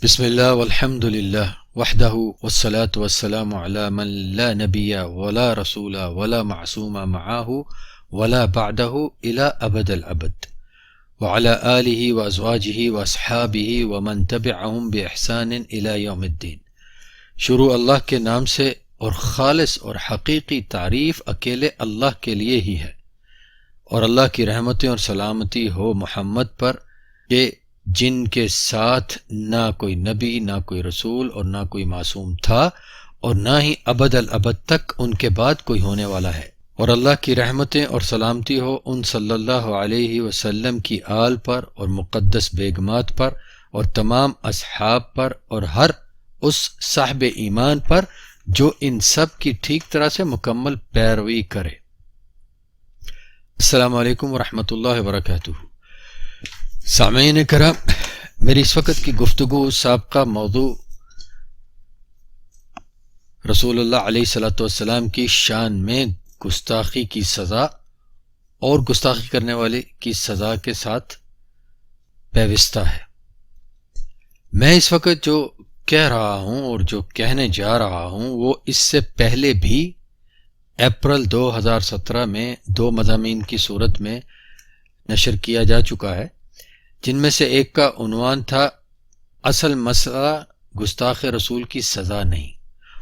بسم اللہ والحمد للہ وحدہ والصلاة والسلام علی من لا نبی ولا رسول ولا معصوم معاہ ولا بعدہ الى ابد الابد وعلی آلہ وازواجہ واصحابہ ومن تبعہم باحسان الى یوم الدین۔ شروع اللہ کے نام سے، اور خالص اور حقیقی تعریف اکیلے اللہ کے لیے ہی ہے، اور اللہ کی رحمتیں اور سلامتی ہو محمد پر، کہ جن کے ساتھ نہ کوئی نبی، نہ کوئی رسول اور نہ کوئی معصوم تھا، اور نہ ہی ابد الابد تک ان کے بعد کوئی ہونے والا ہے۔ اور اللہ کی رحمتیں اور سلامتی ہو ان صلی اللہ علیہ وسلم کی آل پر اور مقدس بیگمات پر اور تمام اصحاب پر اور ہر اس صاحب ایمان پر جو ان سب کی ٹھیک طرح سے مکمل پیروی کرے۔ السلام علیکم ورحمۃ اللہ وبرکاتہ۔ سامعین کرام، میری اس وقت کی گفتگو سابقہ موضوع رسول اللہ علیہ الصلوۃ والسلام کی شان میں گستاخی کی سزا اور گستاخی کرنے والے کی سزا کے ساتھ پیوستہ ہے۔ میں اس وقت جو کہہ رہا ہوں اور جو کہنے جا رہا ہوں وہ اس سے پہلے بھی اپریل 2017 میں 2 مضامین کی صورت میں نشر کیا جا چکا ہے، جن میں سے ایک کا عنوان تھا اصل مسئلہ گستاخ رسول کی سزا نہیں،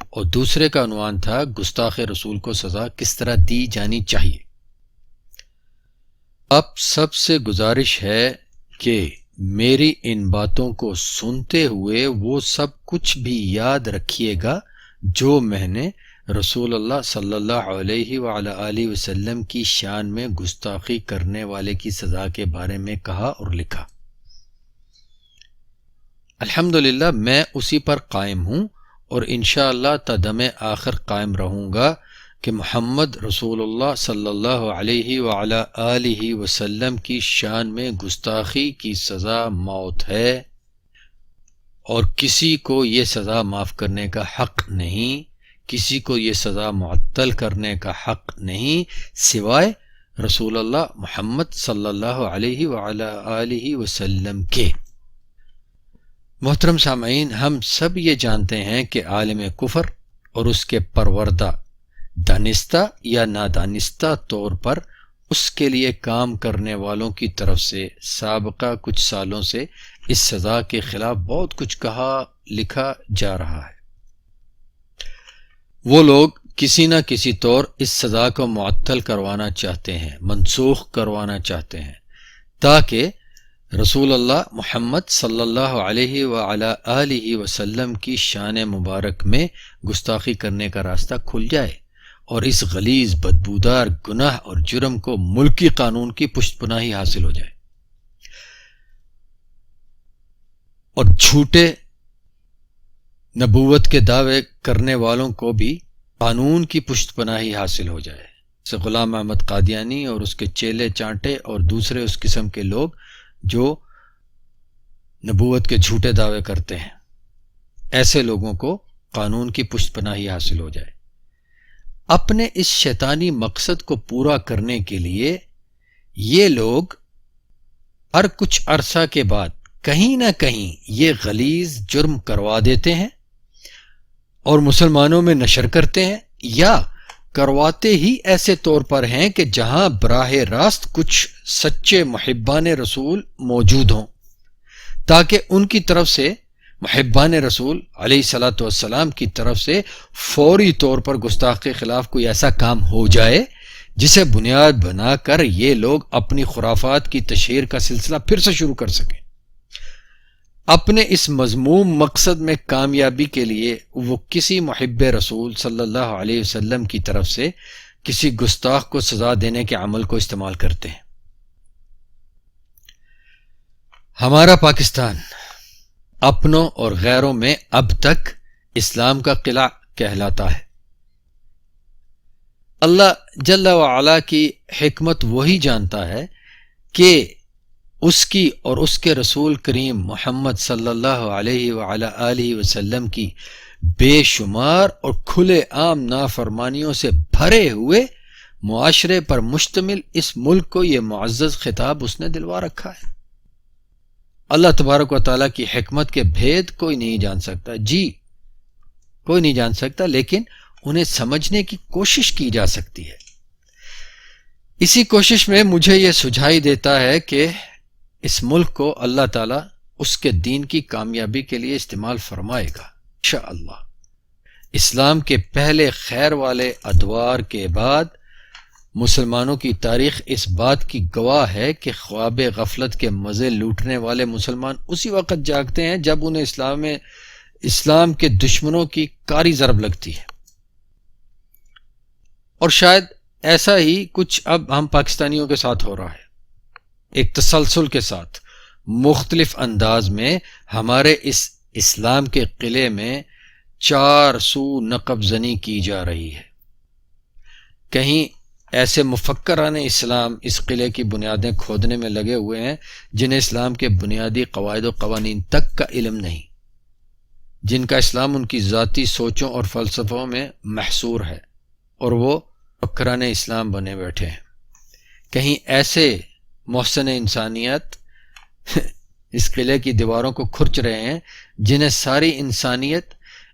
اور دوسرے کا عنوان تھا گستاخ رسول کو سزا کس طرح دی جانی چاہیے۔ اب سب سے گزارش ہے کہ میری ان باتوں کو سنتے ہوئے وہ سب کچھ بھی یاد رکھیے گا جو میں نے رسول اللہ صلی اللہ علیہ وعلی آلہ وسلم کی شان میں گستاخی کرنے والے کی سزا کے بارے میں کہا اور لکھا۔ الحمدللہ میں اسی پر قائم ہوں، اور انشاءاللہ تا دم آخر قائم رہوں گا کہ محمد رسول اللہ صلی اللہ علیہ وعلی آلہ وسلم کی شان میں گستاخی کی سزا موت ہے، اور کسی کو یہ سزا معاف کرنے کا حق نہیں، کسی کو یہ سزا معطل کرنے کا حق نہیں سوائے رسول اللہ محمد صلی اللہ علیہ وعلی آلہ وسلم کے۔ محترم سامعین، ہم سب یہ جانتے ہیں کہ عالم کفر اور اس کے پروردہ دانستہ یا نادانستہ طور پر اس کے لیے کام کرنے والوں کی طرف سے سابقہ کچھ سالوں سے اس سزا کے خلاف بہت کچھ کہا لکھا جا رہا ہے۔ وہ لوگ کسی نہ کسی طور اس سزا کو معطل کروانا چاہتے ہیں، منسوخ کروانا چاہتے ہیں، تاکہ رسول اللہ محمد صلی اللہ علیہ وعلی آلہ وسلم کی شان مبارک میں گستاخی کرنے کا راستہ کھل جائے، اور اس غلیظ بدبودار گناہ اور جرم کو ملکی قانون کی پشت پناہی حاصل ہو جائے، اور جھوٹے نبوت کے دعوے کرنے والوں کو بھی قانون کی پشت پناہی حاصل ہو جائے، جیسے غلام احمد قادیانی اور اس کے چیلے چانٹے اور دوسرے اس قسم کے لوگ جو نبوت کے جھوٹے دعوے کرتے ہیں۔ ایسے لوگوں کو قانون کی پشت پناہی حاصل ہو جائے۔ اپنے اس شیطانی مقصد کو پورا کرنے کے لیے یہ لوگ ہر کچھ عرصہ کے بعد کہیں نہ کہیں یہ غلیظ جرم کروا دیتے ہیں اور مسلمانوں میں نشر کرتے ہیں، یا کرواتے ہی ایسے طور پر ہیں کہ جہاں براہ راست کچھ سچے محبان رسول موجود ہوں، تاکہ ان کی طرف سے محبان رسول علیہ الصلوۃ والسلام کی طرف سے فوری طور پر گستاخ کے خلاف کوئی ایسا کام ہو جائے جسے بنیاد بنا کر یہ لوگ اپنی خرافات کی تشہیر کا سلسلہ پھر سے شروع کر سکیں۔ اپنے اس مذموم مقصد میں کامیابی کے لیے وہ کسی محب رسول صلی اللہ علیہ وسلم کی طرف سے کسی گستاخ کو سزا دینے کے عمل کو استعمال کرتے ہیں۔ ہمارا پاکستان اپنوں اور غیروں میں اب تک اسلام کا قلعہ کہلاتا ہے۔ اللہ جل وعلا کی حکمت وہی جانتا ہے کہ اس کی اور اس کے رسول کریم محمد صلی اللہ علیہ وعلی آلہ وسلم کی بے شمار اور کھلے عام نافرمانیوں سے بھرے ہوئے معاشرے پر مشتمل اس ملک کو یہ معزز خطاب اس نے دلوا رکھا ہے۔ اللہ تبارک و تعالیٰ کی حکمت کے بھید کوئی نہیں جان سکتا، جی کوئی نہیں جان سکتا، لیکن انہیں سمجھنے کی کوشش کی جا سکتی ہے۔ اسی کوشش میں مجھے یہ سجھائی دیتا ہے کہ اس ملک کو اللہ تعالیٰ اس کے دین کی کامیابی کے لیے استعمال فرمائے گا انشاءاللہ۔ اسلام کے پہلے خیر والے ادوار کے بعد مسلمانوں کی تاریخ اس بات کی گواہ ہے کہ خواب غفلت کے مزے لوٹنے والے مسلمان اسی وقت جاگتے ہیں جب انہیں اسلام کے دشمنوں کی کاری ضرب لگتی ہے۔ اور شاید ایسا ہی کچھ اب ہم پاکستانیوں کے ساتھ ہو رہا ہے، ایک تسلسل کے ساتھ مختلف انداز میں ہمارے اس اسلام کے قلعے میں 4 سو نقب زنی کی جا رہی ہے۔ کہیں ایسے مفکران اسلام اس قلعے کی بنیادیں کھودنے میں لگے ہوئے ہیں جنہیں اسلام کے بنیادی قواعد و قوانین تک کا علم نہیں، جن کا اسلام ان کی ذاتی سوچوں اور فلسفوں میں محصور ہے، اور وہ مفکران اسلام بنے بیٹھے ہیں۔ کہیں ایسے محسن انسانیت اس قلعے کی دیواروں کو کھرچ رہے ہیں جنہیں ساری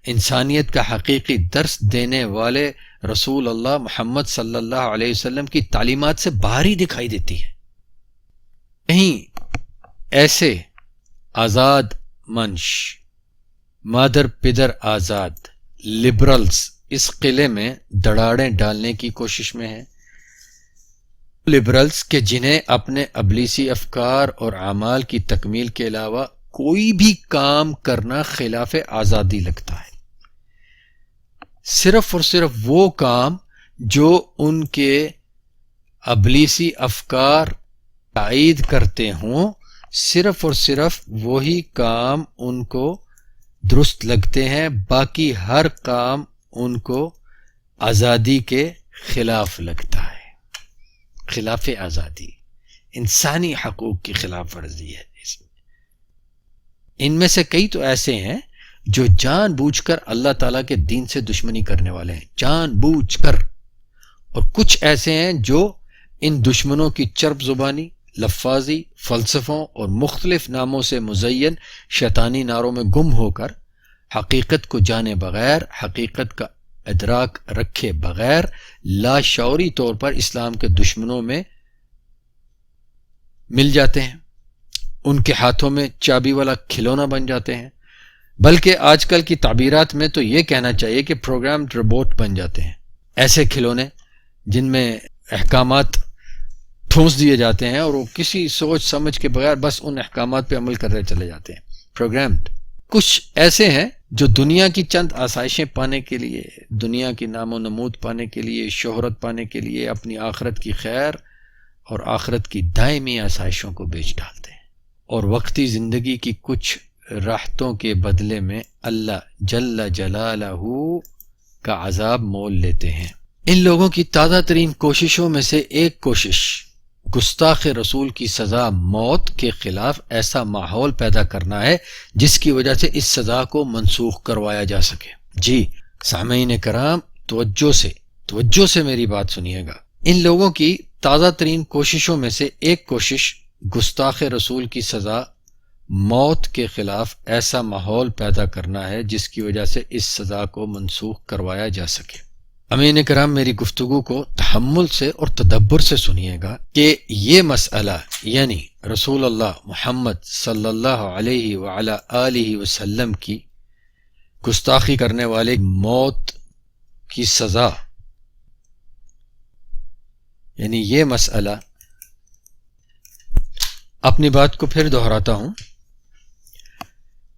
انسانیت کا حقیقی درس دینے والے رسول اللہ محمد صلی اللہ علیہ وسلم کی تعلیمات سے باہر ہی دکھائی دیتی ہے۔ کہیں ایسے آزاد منش، مادر پدر آزاد لبرلز اس قلعے میں دڑاڑیں ڈالنے کی کوشش میں ہیں، لبرلز کے جنہیں اپنے ابلیسی افکار اور اعمال کی تکمیل کے علاوہ کوئی بھی کام کرنا خلاف آزادی لگتا ہے، صرف اور صرف وہ کام جو ان کے ابلیسی افکار تائید کرتے ہوں، صرف اور صرف وہی کام ان کو درست لگتے ہیں، باقی ہر کام ان کو آزادی کے خلاف لگتا ہے، خلاف آزادی، انسانی حقوق کی خلاف ورزی ہے اس میں۔ ان میں سے کئی تو ایسے ہیں جو جان بوجھ کر اللہ تعالیٰ کے دین سے دشمنی کرنے والے ہیں، جان بوجھ کر، اور کچھ ایسے ہیں جو ان دشمنوں کی چرب زبانی، لفاظی، فلسفوں اور مختلف ناموں سے مزین شیطانی نعروں میں گم ہو کر حقیقت کو جانے بغیر، حقیقت کا ادراک رکھے بغیر لاشعوری طور پر اسلام کے دشمنوں میں مل جاتے ہیں، ان کے ہاتھوں میں چابی والا کھلونا بن جاتے ہیں، بلکہ آج کل کی تعبیرات میں تو یہ کہنا چاہیے کہ پروگرامڈ روبوٹ بن جاتے ہیں، ایسے کھلونے جن میں احکامات ٹھونس دیے جاتے ہیں اور وہ کسی سوچ سمجھ کے بغیر بس ان احکامات پہ عمل کر رہے چلے جاتے ہیں، پروگرامڈ۔ کچھ ایسے ہیں جو دنیا کی چند آسائشیں پانے کے لیے، دنیا کی نام و نمود پانے کے لیے، شہرت پانے کے لیے اپنی آخرت کی خیر اور آخرت کی دائمی آسائشوں کو بیچ ڈالتے ہیں، اور وقتی زندگی کی کچھ راحتوں کے بدلے میں اللہ جل جلالہ کا عذاب مول لیتے ہیں۔ ان لوگوں کی تازہ ترین کوششوں میں سے ایک کوشش گستاخ رسول کی سزا موت کے خلاف ایسا ماحول پیدا کرنا ہے جس کی وجہ سے اس سزا کو منسوخ کروایا جا سکے۔ جی سامعین کرام، توجہ سے میری بات سنیے گا۔ ان لوگوں کی تازہ ترین کوششوں میں سے ایک کوشش گستاخ رسول کی سزا موت کے خلاف ایسا ماحول پیدا کرنا ہے جس کی وجہ سے اس سزا کو منسوخ کروایا جا سکے۔ امین کرام، میری گفتگو کو تحمل سے اور تدبر سے سنیے گا کہ یہ مسئلہ یعنی رسول اللہ محمد صلی اللہ علیہ وعلی آلہ وسلم کی گستاخی کرنے والے موت کی سزا، یعنی یہ مسئلہ، اپنی بات کو پھر دہراتا ہوں،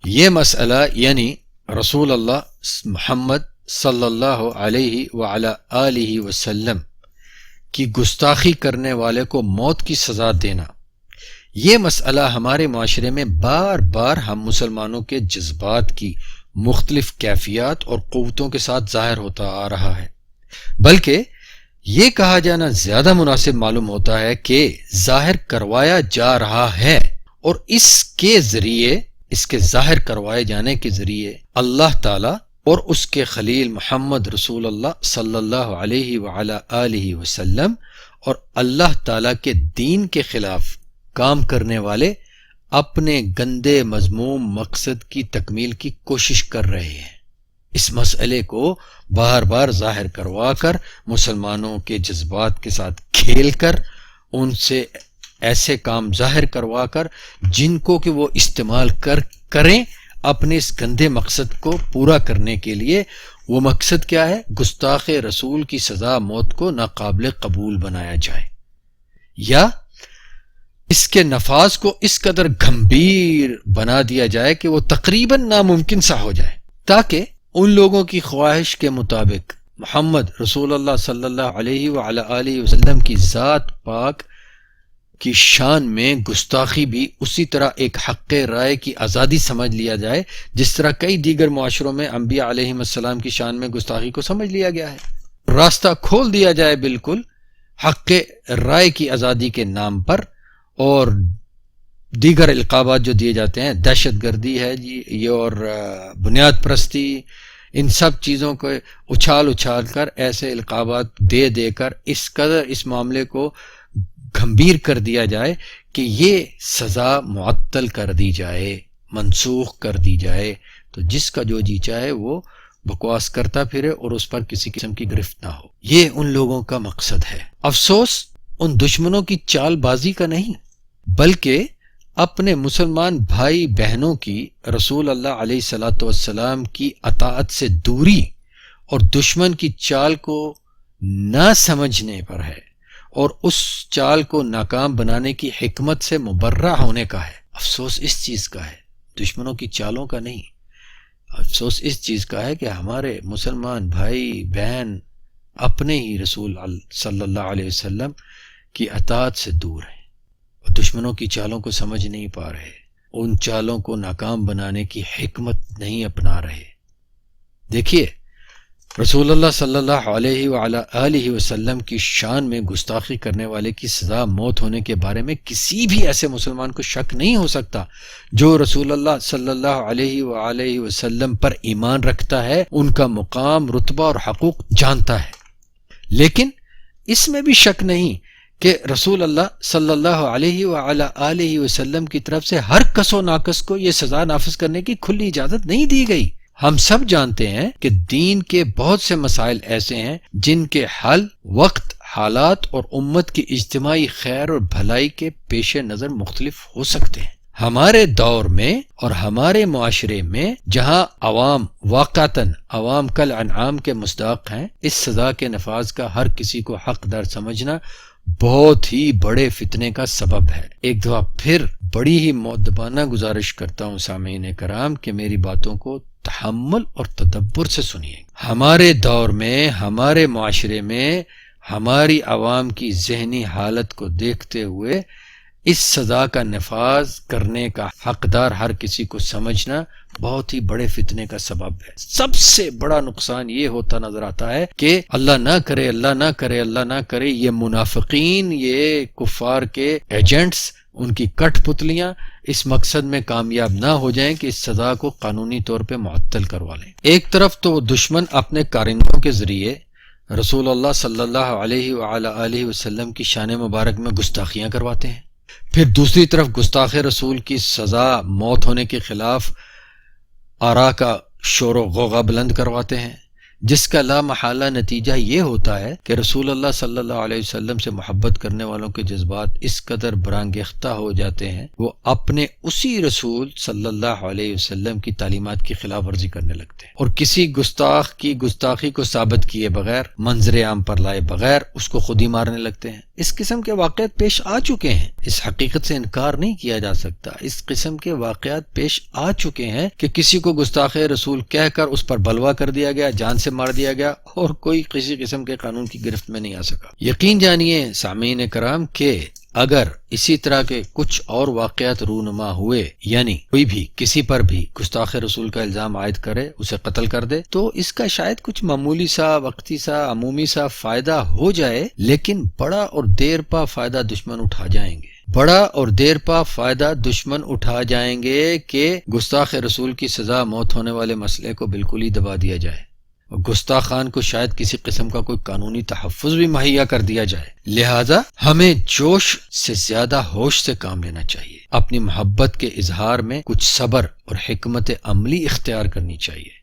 یہ مسئلہ یعنی رسول اللہ محمد صلی اللہ علیہ وعلی آلہ وسلم کی گستاخی کرنے والے کو موت کی سزا دینا، یہ مسئلہ ہمارے معاشرے میں بار بار ہم مسلمانوں کے جذبات کی مختلف کیفیات اور قوتوں کے ساتھ ظاہر ہوتا آ رہا ہے، بلکہ یہ کہا جانا زیادہ مناسب معلوم ہوتا ہے کہ ظاہر کروایا جا رہا ہے، اور اس کے ظاہر کروائے جانے کے ذریعے اللہ تعالی اور اس کے خلیل محمد رسول اللہ صلی اللہ علیہ وعلی آلہ وسلم اور اللہ تعالی کے دین کے خلاف کام کرنے والے اپنے گندے مذموم مقصد کی تکمیل کی کوشش کر رہے ہیں۔ اس مسئلے کو بار بار ظاہر کروا کر، مسلمانوں کے جذبات کے ساتھ کھیل کر، ان سے ایسے کام ظاہر کروا کر جن کو کہ وہ استعمال کریں اپنے اس گندے مقصد کو پورا کرنے کے لیے۔ وہ مقصد کیا ہے؟ گستاخ رسول کی سزا موت کو ناقابل قبول بنایا جائے، یا اس کے نفاذ کو اس قدر گھمبیر بنا دیا جائے کہ وہ تقریباً ناممکن سا ہو جائے، تاکہ ان لوگوں کی خواہش کے مطابق محمد رسول اللہ صلی اللہ علیہ وعلی آلہ وسلم کی ذات پاک کی شان میں گستاخی بھی اسی طرح ایک حق رائے کی آزادی سمجھ لیا جائے جس طرح کئی دیگر معاشروں میں انبیاء علیہم السلام کی شان میں گستاخی کو سمجھ لیا گیا ہے۔ راستہ کھول دیا جائے بالکل حق رائے کی آزادی کے نام پر، اور دیگر القابات جو دیے جاتے ہیں، دہشت گردی ہے جی یہ، اور بنیاد پرستی، ان سب چیزوں کو اچھال کر ایسے القابات دے کر اس قدر اس معاملے کو گھمبیر کر دیا جائے کہ یہ سزا معطل کر دی جائے، منسوخ کر دی جائے، تو جس کا جو جی چاہے وہ بکواس کرتا پھرے اور اس پر کسی قسم کی گرفت نہ ہو۔ یہ ان لوگوں کا مقصد ہے۔ افسوس ان دشمنوں کی چال بازی کا نہیں، بلکہ اپنے مسلمان بھائی بہنوں کی رسول اللہ علیہ الصلوۃ والسلام کی اطاعت سے دوری اور دشمن کی چال کو نہ سمجھنے پر ہے، اور اس چال کو ناکام بنانے کی حکمت سے مبرہ ہونے کا ہے۔ افسوس اس چیز کا ہے، دشمنوں کی چالوں کا نہیں۔ افسوس اس چیز کا ہے کہ ہمارے مسلمان بھائی بہن اپنے ہی رسول صلی اللہ علیہ وسلم کی اطاعت سے دور ہیں، اور دشمنوں کی چالوں کو سمجھ نہیں پا رہے، ان چالوں کو ناکام بنانے کی حکمت نہیں اپنا رہے۔ دیکھیے، رسول اللہ صلی اللہ علیہ وعلی آلہ وسلم کی شان میں گستاخی کرنے والے کی سزا موت ہونے کے بارے میں کسی بھی ایسے مسلمان کو شک نہیں ہو سکتا جو رسول اللہ صلی اللہ علیہ وآلہ وسلم پر ایمان رکھتا ہے، ان کا مقام، رتبہ اور حقوق جانتا ہے۔ لیکن اس میں بھی شک نہیں کہ رسول اللہ صلی اللہ علیہ وعلی آلہ وسلم کی طرف سے ہر کس و ناقص کو یہ سزا نافذ کرنے کی کھلی اجازت نہیں دی گئی۔ ہم سب جانتے ہیں کہ دین کے بہت سے مسائل ایسے ہیں جن کے حل وقت، حالات اور امت کی اجتماعی خیر اور بھلائی کے پیش نظر مختلف ہو سکتے ہیں۔ ہمارے دور میں اور ہمارے معاشرے میں جہاں عوام واقعتاً عوام کل انعام کے مصداق ہیں، اس سزا کے نفاذ کا ہر کسی کو حقدار سمجھنا بہت ہی بڑے فتنے کا سبب ہے۔ ایک دفعہ پھر بڑی ہی مؤدبانہ گزارش کرتا ہوں سامعین کرام کہ میری باتوں کو تحمل اور تدبر سے سنیے۔ ہمارے دور میں، ہمارے معاشرے میں، ہماری عوام کی ذہنی حالت کو دیکھتے ہوئے اس سزا کا نفاذ کرنے کا حقدار ہر کسی کو سمجھنا بہت ہی بڑے فتنے کا سبب ہے۔ سب سے بڑا نقصان یہ ہوتا نظر آتا ہے کہ اللہ نہ کرے، اللہ نہ کرے، اللہ نہ کرے، یہ منافقین، یہ کفار کے ایجنٹس، ان کی کٹ پتلیاں اس مقصد میں کامیاب نہ ہو جائیں کہ اس سزا کو قانونی طور پہ معطل کروا لیں۔ ایک طرف تو وہ دشمن اپنے کارندوں کے ذریعے رسول اللہ صلی اللہ علیہ وعلی آلہ وسلم کی شان مبارک میں گستاخیاں کرواتے ہیں، پھر دوسری طرف گستاخ رسول کی سزا موت ہونے کے خلاف آرا کا شور و غوغا بلند کرواتے ہیں، جس کا لا محالہ نتیجہ یہ ہوتا ہے کہ رسول اللہ صلی اللہ علیہ وسلم سے محبت کرنے والوں کے جذبات اس قدر برانگیختہ ہو جاتے ہیں، وہ اپنے اسی رسول صلی اللہ علیہ وسلم کی تعلیمات کی خلاف ورزی کرنے لگتے ہیں، اور کسی گستاخ کی گستاخی کو ثابت کیے بغیر، منظر عام پر لائے بغیر اس کو خود ہی مارنے لگتے ہیں۔ اس قسم کے واقعات پیش آ چکے ہیں، اس حقیقت سے انکار نہیں کیا جا سکتا۔ اس قسم کے واقعات پیش آ چکے ہیں کہ کسی کو گستاخ رسول کہہ کر اس پر بلوا کر دیا گیا، جان سے مار دیا گیا، اور کوئی کسی قسم کے قانون کی گرفت میں نہیں آ سکا۔ یقین جانیے سامعین کرام کہ اگر اسی طرح کے کچھ اور واقعات رونما ہوئے، یعنی کوئی بھی کسی پر بھی گستاخ رسول کا الزام عائد کرے، اسے قتل کر دے، تو اس کا شاید کچھ معمولی سا، وقتی سا، عمومی سا فائدہ ہو جائے، لیکن بڑا اور دیر پا فائدہ دشمن اٹھا جائیں گے، بڑا اور دیر پا فائدہ دشمن اٹھا جائیں گے کہ گستاخ رسول کی سزا موت ہونے والے مسئلے کو بالکل ہی دبا دیا جائے، اور گستاخان کو شاید کسی قسم کا کوئی قانونی تحفظ بھی مہیا کر دیا جائے۔ لہذا ہمیں جوش سے زیادہ ہوش سے کام لینا چاہیے، اپنی محبت کے اظہار میں کچھ صبر اور حکمت عملی اختیار کرنی چاہیے۔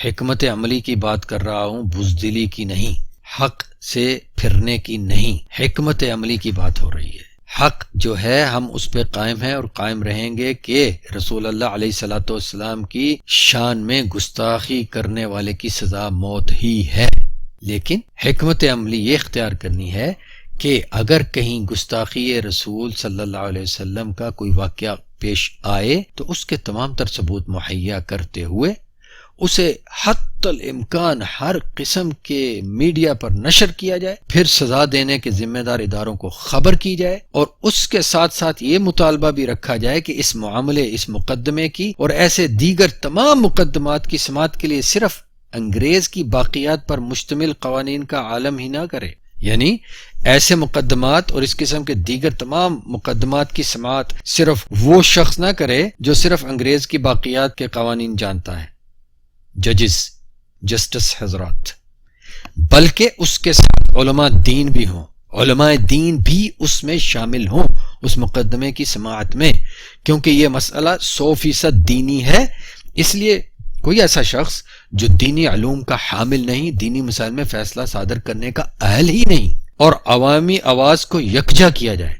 حکمت عملی کی بات کر رہا ہوں، بزدلی کی نہیں، حق سے پھرنے کی نہیں، حکمت عملی کی بات ہو رہی ہے۔ حق جو ہے ہم اس پہ قائم ہیں اور قائم رہیں گے کہ رسول اللہ علیہ الصلوۃ والسلام کی شان میں گستاخی کرنے والے کی سزا موت ہی ہے، لیکن حکمت عملی یہ اختیار کرنی ہے کہ اگر کہیں گستاخی رسول صلی اللہ علیہ وسلم کا کوئی واقعہ پیش آئے تو اس کے تمام تر ثبوت مہیا کرتے ہوئے اسے حتی الامکان ہر قسم کے میڈیا پر نشر کیا جائے، پھر سزا دینے کے ذمہ دار اداروں کو خبر کی جائے، اور اس کے ساتھ ساتھ یہ مطالبہ بھی رکھا جائے کہ اس معاملے، اس مقدمے کی اور ایسے دیگر تمام مقدمات کی سماعت کے لیے صرف انگریز کی باقیات پر مشتمل قوانین کا عالم ہی نہ کرے، یعنی ایسے مقدمات اور اس قسم کے دیگر تمام مقدمات کی سماعت صرف وہ شخص نہ کرے جو صرف انگریز کی باقیات کے قوانین جانتا ہے، ججز، جسٹس حضرات، بلکہ اس کے ساتھ علماء دین بھی ہوں، علماء دین بھی اس میں شامل ہوں اس مقدمے کی سماعت میں، کیونکہ یہ مسئلہ 100% دینی ہے۔ اس لیے کوئی ایسا شخص جو دینی علوم کا حامل نہیں، دینی مسائل میں فیصلہ صادر کرنے کا اہل ہی نہیں، اور عوامی آواز کو یکجا کیا جائے،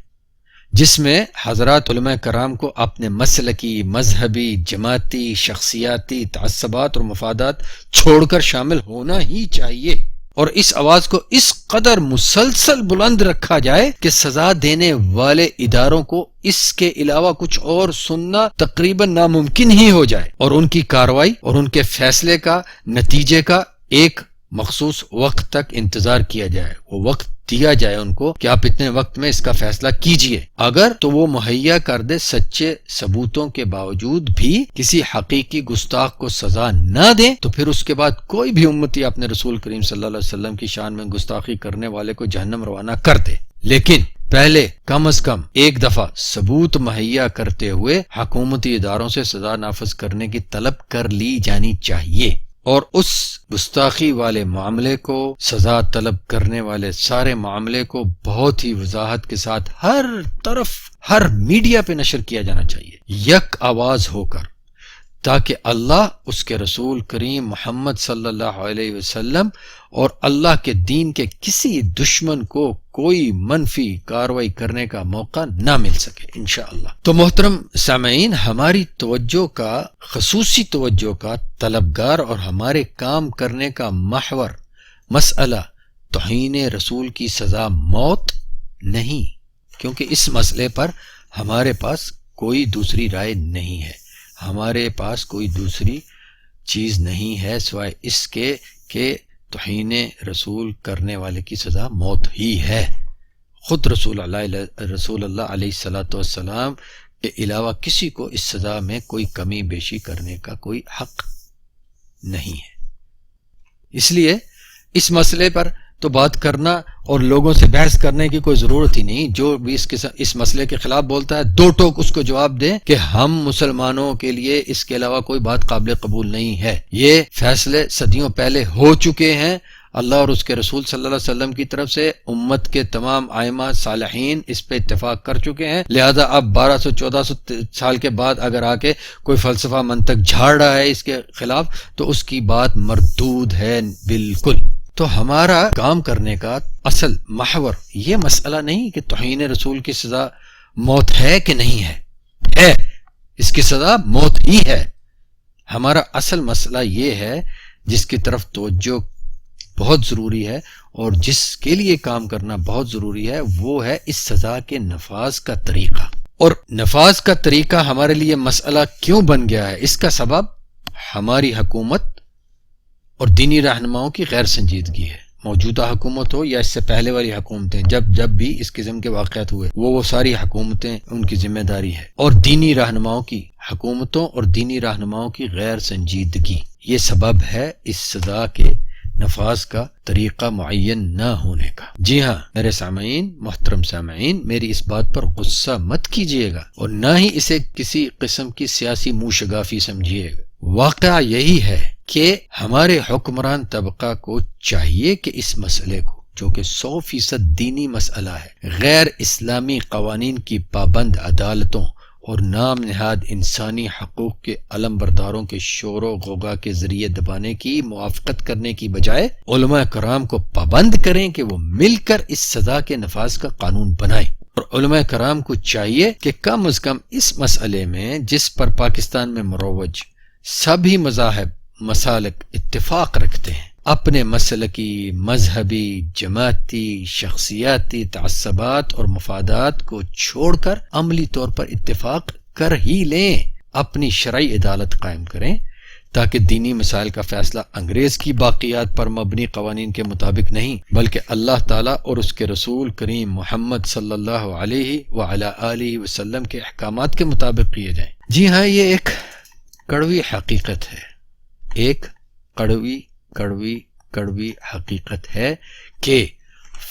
جس میں حضرات علماء کرام کو اپنے مسلکی، مذہبی، جماعتی، شخصیاتی تعصبات اور مفادات چھوڑ کر شامل ہونا ہی چاہیے، اور اس آواز کو اس قدر مسلسل بلند رکھا جائے کہ سزا دینے والے اداروں کو اس کے علاوہ کچھ اور سننا تقریباً ناممکن ہی ہو جائے، اور ان کی کارروائی اور ان کے فیصلے کا نتیجے کا ایک مخصوص وقت تک انتظار کیا جائے، وہ وقت دیا جائے ان کو کہ آپ اتنے وقت میں اس کا فیصلہ کیجئے۔ اگر تو وہ مہیا کر دے سچے ثبوتوں کے باوجود بھی کسی حقیقی گستاخ کو سزا نہ دیں تو پھر اس کے بعد کوئی بھی امتی اپنے رسول کریم صلی اللہ علیہ وسلم کی شان میں گستاخی کرنے والے کو جہنم روانہ کر دے، لیکن پہلے کم از کم ایک دفعہ ثبوت مہیا کرتے ہوئے حکومتی اداروں سے سزا نافذ کرنے کی طلب کر لی جانی چاہیے، اور اس گستاخی والے معاملے کو، سزا طلب کرنے والے سارے معاملے کو بہت ہی وضاحت کے ساتھ ہر طرف، ہر میڈیا پہ نشر کیا جانا چاہیے، یک آواز ہو کر، تاکہ اللہ، اس کے رسول کریم محمد صلی اللہ علیہ وسلم اور اللہ کے دین کے کسی دشمن کو کوئی منفی کاروائی کرنے کا موقع نہ مل سکے انشاءاللہ۔ تو محترم سامعین، ہماری توجہ کا، خصوصی توجہ کا طلبگار اور ہمارے کام کرنے کا محور مسئلہ توہین رسول کی سزا موت نہیں، کیونکہ اس مسئلے پر ہمارے پاس کوئی دوسری رائے نہیں ہے، ہمارے پاس کوئی دوسری چیز نہیں ہے سوائے اس کے کہ توہین رسول کرنے والے کی سزا موت ہی ہے۔ خود رسول اللہ علیہ الصلوۃ والسلام کے علاوہ کسی کو اس سزا میں کوئی کمی بیشی کرنے کا کوئی حق نہیں ہے۔ اس لیے اس مسئلے پر تو بات کرنا اور لوگوں سے بحث کرنے کی کوئی ضرورت ہی نہیں۔ جو بھی اس مسئلے کے خلاف بولتا ہے، دو ٹوک اس کو جواب دیں کہ ہم مسلمانوں کے لیے اس کے علاوہ کوئی بات قابل قبول نہیں ہے، یہ فیصلے صدیوں پہلے ہو چکے ہیں، اللہ اور اس کے رسول صلی اللہ علیہ وسلم کی طرف سے امت کے تمام ائمہ صالحین اس پہ اتفاق کر چکے ہیں، لہذا اب 1200-1400 سال کے بعد اگر آ کے کوئی فلسفہ منطق جھاڑ رہا ہے اس کے خلاف تو اس کی بات مردود ہے بالکل۔ تو ہمارا کام کرنے کا اصل محور یہ مسئلہ نہیں کہ توہین رسول کی سزا موت ہے کہ نہیں ہے، اس کی سزا موت ہی ہے۔ ہمارا اصل مسئلہ یہ ہے جس کی طرف توجہ بہت ضروری ہے اور جس کے لیے کام کرنا بہت ضروری ہے، وہ ہے اس سزا کے نفاذ کا طریقہ۔ اور نفاذ کا طریقہ ہمارے لیے مسئلہ کیوں بن گیا ہے؟ اس کا سبب ہماری حکومت اور دینی رہنماؤں کی غیر سنجیدگی ہے۔ موجودہ حکومت ہو یا اس سے پہلے والی حکومتیں، جب بھی اس قسم کے واقعات ہوئے وہ ساری حکومتیں ان کی ذمہ داری ہے، اور دینی رہنماؤں کی، حکومتوں اور دینی رہنماؤں کی غیر سنجیدگی، یہ سبب ہے اس سزا کے نفاذ کا طریقہ معین نہ ہونے کا۔ جی ہاں میرے سامعین، محترم سامعین، میری اس بات پر غصہ مت کیجیے گا اور نہ ہی اسے کسی قسم کی سیاسی موشگافی سمجھیے گا۔ واقعہ یہی ہے کہ ہمارے حکمران طبقہ کو چاہیے کہ اس مسئلے کو، جو کہ 100% دینی مسئلہ ہے، غیر اسلامی قوانین کی پابند عدالتوں اور نام نہاد انسانی حقوق کے علم برداروں کے شور و غوغا کے ذریعے دبانے کی موافقت کرنے کی بجائے علماء کرام کو پابند کریں کہ وہ مل کر اس سزا کے نفاذ کا قانون بنائیں۔ اور علماء کرام کو چاہیے کہ کم از کم اس مسئلے میں، جس پر پاکستان میں مروج سبھی مذاہب مسالک اتفاق رکھتے ہیں، اپنے مسلکی، مذہبی، جماعتی، شخصیاتی تعصبات اور مفادات کو چھوڑ کر عملی طور پر اتفاق کر ہی لیں، اپنی شرعی عدالت قائم کریں، تاکہ دینی مسائل کا فیصلہ انگریز کی باقیات پر مبنی قوانین کے مطابق نہیں بلکہ اللہ تعالیٰ اور اس کے رسول کریم محمد صلی اللہ علیہ وعلی آلہ وسلم کے احکامات کے مطابق کیے جائیں۔ جی ہاں، یہ ایک کڑوی حقیقت ہے، ایک کڑوی حقیقت ہے کہ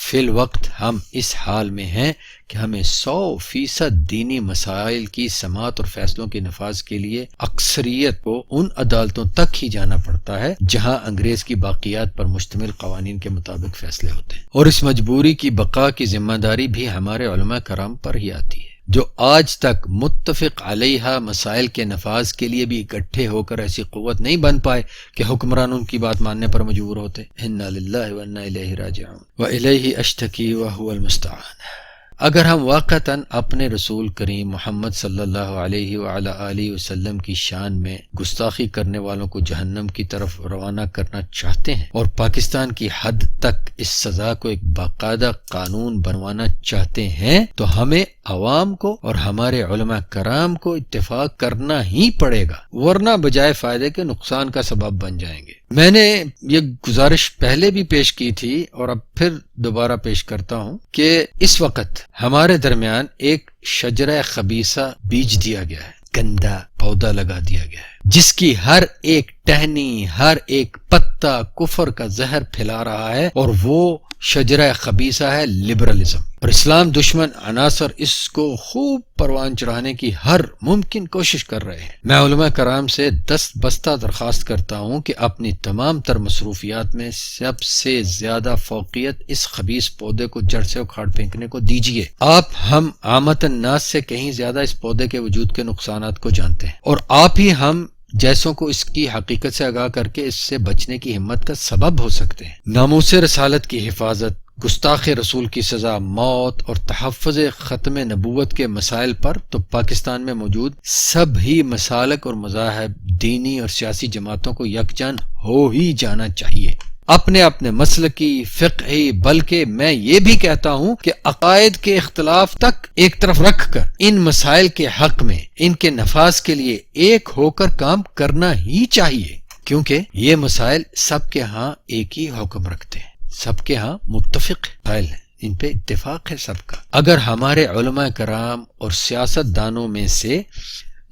فی الوقت ہم اس حال میں ہیں کہ ہمیں 100% دینی مسائل کی سماعت اور فیصلوں کے نفاذ کے لیے اکثریت کو ان عدالتوں تک ہی جانا پڑتا ہے جہاں انگریز کی باقیات پر مشتمل قوانین کے مطابق فیصلے ہوتے ہیں، اور اس مجبوری کی بقا کی ذمہ داری بھی ہمارے علماء کرام پر ہی آتی ہے، جو آج تک متفق علیہ مسائل کے نفاذ کے لیے بھی اکٹھے ہو کر ایسی قوت نہیں بن پائے کہ حکمران ان کی بات ماننے پر مجبور ہوتے۔ انا للہ وانا الیہ راجعون والیہ اشتکی وہو المستعان۔ اگر ہم واقعتاً اپنے رسول کریم محمد صلی اللہ علیہ وعلی آلہ وسلم کی شان میں گستاخی کرنے والوں کو جہنم کی طرف روانہ کرنا چاہتے ہیں اور پاکستان کی حد تک اس سزا کو ایک باقاعدہ قانون بنوانا چاہتے ہیں، تو ہمیں عوام کو اور ہمارے علماء کرام کو اتفاق کرنا ہی پڑے گا، ورنہ بجائے فائدے کے نقصان کا سبب بن جائیں گے۔ میں نے یہ گزارش پہلے بھی پیش کی تھی اور اب پھر دوبارہ پیش کرتا ہوں کہ اس وقت ہمارے درمیان ایک شجرہ خبیثہ بیج دیا گیا ہے، گندا پودا لگا دیا گیا ہے، جس کی ہر ایک ٹہنی، ہر ایک پتا کفر کا زہر پھیلا رہا ہے، اور وہ شجرہ خبیثہ ہے لبرلزم، اور اسلام دشمن عناصر اس کو خوب پروان چڑھانے کی ہر ممکن کوشش کر رہے ہیں۔ میں علماء کرام سے دست بستہ درخواست کرتا ہوں کہ اپنی تمام تر مصروفیات میں سب سے زیادہ فوقیت اس خبیث پودے کو جڑ سے اکھاڑ پھینکنے کو دیجیے۔ آپ ہم عامت الناس سے کہیں زیادہ اس پودے کے وجود کے نقصانات کو جانتے ہیں، اور آپ ہی ہم جیسوں کو اس کی حقیقت سے آگاہ کر کے اس سے بچنے کی ہمت کا سبب ہو سکتے ہیں۔ ناموس رسالت کی حفاظت، گستاخ رسول کی سزا موت اور تحفظ ختم نبوت کے مسائل پر تو پاکستان میں موجود سب ہی مسالک اور مذاہب، دینی اور سیاسی جماعتوں کو یکجان ہو ہی جانا چاہیے، اپنے اپنے مسلکی، فقہی، بلکہ میں یہ بھی کہتا ہوں کہ عقائد کے اختلاف تک ایک طرف رکھ کر ان مسائل کے حق میں، ان کے نفاذ کے لیے ایک ہو کر کام کرنا ہی چاہیے، کیونکہ یہ مسائل سب کے ہاں ایک ہی حکم رکھتے ہیں، سب کے ہاں متفق مسائل ہیں، ان پہ اتفاق ہے سب کا۔ اگر ہمارے علماء کرام اور سیاست دانوں میں سے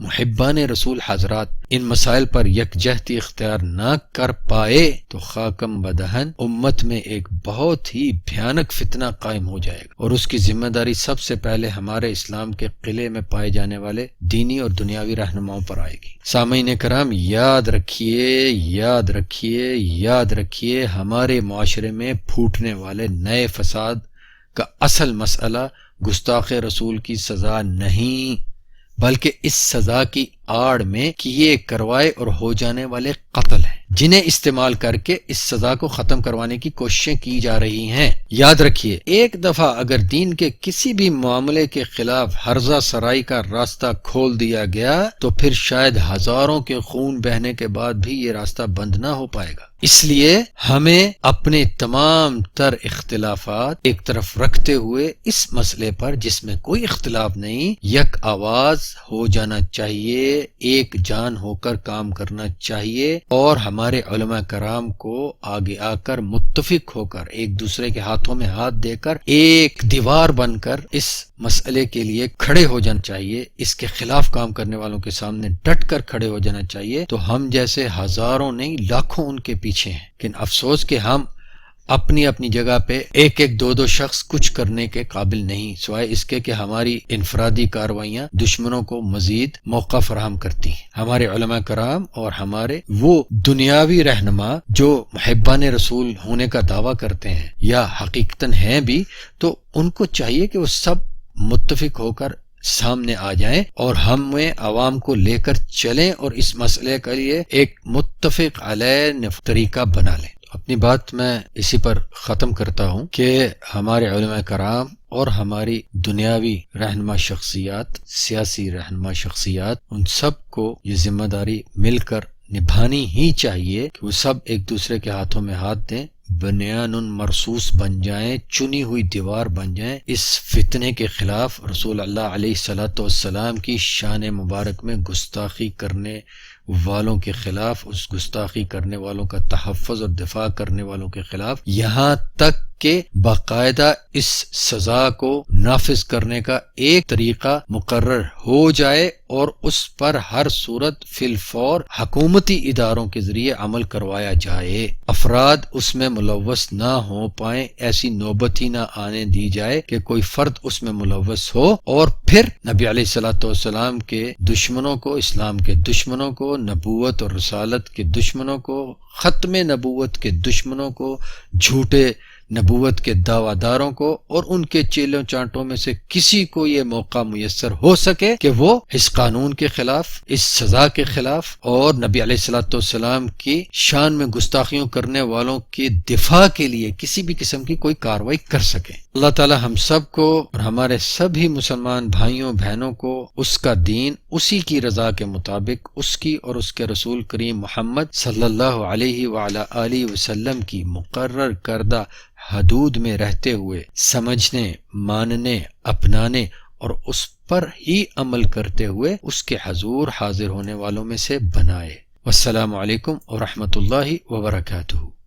محبان رسول حضرات ان مسائل پر یکجہتی اختیار نہ کر پائے تو خاکم بدہن امت میں ایک بہت ہی بھیانک فتنہ قائم ہو جائے گا، اور اس کی ذمہ داری سب سے پہلے ہمارے اسلام کے قلعے میں پائے جانے والے دینی اور دنیاوی رہنماؤں پر آئے گی۔ سامعین کرام، یاد رکھیے ہمارے معاشرے میں پھوٹنے والے نئے فساد کا اصل مسئلہ گستاخ رسول کی سزا نہیں، بلکہ اس سزا کی آڑ میں کیے کروائے اور ہو جانے والے قتل ہیں، جنہیں استعمال کر کے اس سزا کو ختم کروانے کی کوششیں کی جا رہی ہیں۔ یاد رکھیے، ایک دفعہ اگر دین کے کسی بھی معاملے کے خلاف ہرزہ سرائی کا راستہ کھول دیا گیا تو پھر شاید ہزاروں کے خون بہنے کے بعد بھی یہ راستہ بند نہ ہو پائے گا۔ اس لیے ہمیں اپنے تمام تر اختلافات ایک طرف رکھتے ہوئے اس مسئلے پر، جس میں کوئی اختلاف نہیں، یک آواز ہو جانا چاہیے، ایک جان ہو کر کام کرنا چاہیے، اور ہمارے علماء کرام کو آگے آ کر متفق ہو کر ایک دوسرے کے ہاتھوں میں ہاتھ دے کر ایک دیوار بن کر اس مسئلے کے لیے کھڑے ہو جانا چاہیے، اس کے خلاف کام کرنے والوں کے سامنے ڈٹ کر کھڑے ہو جانا چاہیے۔ تو ہم جیسے ہزاروں نہیں لاکھوں ان کے پیچھے ہیں، لیکن افسوس کہ ہم اپنی اپنی جگہ پہ ایک ایک دو شخص کچھ کرنے کے قابل نہیں، سوائے اس کے کہ ہماری انفرادی کارروائیاں دشمنوں کو مزید موقع فراہم کرتی ہیں۔ ہمارے علماء کرام اور ہمارے وہ دنیاوی رہنما جو محبان رسول ہونے کا دعویٰ کرتے ہیں یا حقیقتاً ہیں بھی، تو ان کو چاہیے کہ وہ سب متفق ہو کر سامنے آ جائیں اور ہمیں عوام کو لے کر چلیں اور اس مسئلے کے لیے ایک متفق علیہ طریقہ بنا لیں۔ اپنی بات میں اسی پر ختم کرتا ہوں کہ ہمارے علماء کرام اور ہماری دنیاوی رہنما شخصیات، سیاسی رہنما شخصیات، ان سب کو یہ ذمہ داری مل کر نبھانی ہی چاہیے کہ وہ سب ایک دوسرے کے ہاتھوں میں ہاتھ دیں، بنیان مرصوص بن جائیں، چنی ہوئی دیوار بن جائیں، اس فتنے کے خلاف، رسول اللہ علیہ الصلوۃ والسلام کی شان مبارک میں گستاخی کرنے والوں کے خلاف، اس گستاخی کرنے والوں کا تحفظ اور دفاع کرنے والوں کے خلاف، یہاں تک کہ باقاعدہ اس سزا کو نافذ کرنے کا ایک طریقہ مقرر ہو جائے اور اس پر ہر صورت فی الفور حکومتی اداروں کے ذریعے عمل کروایا جائے، افراد اس میں ملوث نہ ہو پائیں، ایسی نوبت ہی نہ آنے دی جائے کہ کوئی فرد اس میں ملوث ہو اور پھر نبی علیہ الصلوۃ والسلام کے دشمنوں کو، اسلام کے دشمنوں کو، نبوت اور رسالت کے دشمنوں کو، ختم نبوت کے دشمنوں کو، جھوٹے نبوت کے دعویٰ داروں کو اور ان کے چیلوں چانٹوں میں سے کسی کو یہ موقع میسر ہو سکے کہ وہ اس قانون کے خلاف، اس سزا کے خلاف اور نبی علیہ الصلوۃ والسلام کی شان میں گستاخیوں کرنے والوں کے دفاع کے لیے کسی بھی قسم کی کوئی کارروائی کر سکے۔ اللہ تعالی ہم سب کو اور ہمارے سبھی مسلمان بھائیوں بہنوں کو اس کا دین، اسی کی رضا کے مطابق، اس کی اور اس کے رسول کریم محمد صلی اللہ علیہ وعلی آلہ وسلم کی مقرر کردہ حدود میں رہتے ہوئے سمجھنے، ماننے، اپنانے اور اس پر ہی عمل کرتے ہوئے اس کے حضور حاضر ہونے والوں میں سے بنائے۔ والسلام علیکم ورحمۃ اللہ وبرکاتہ۔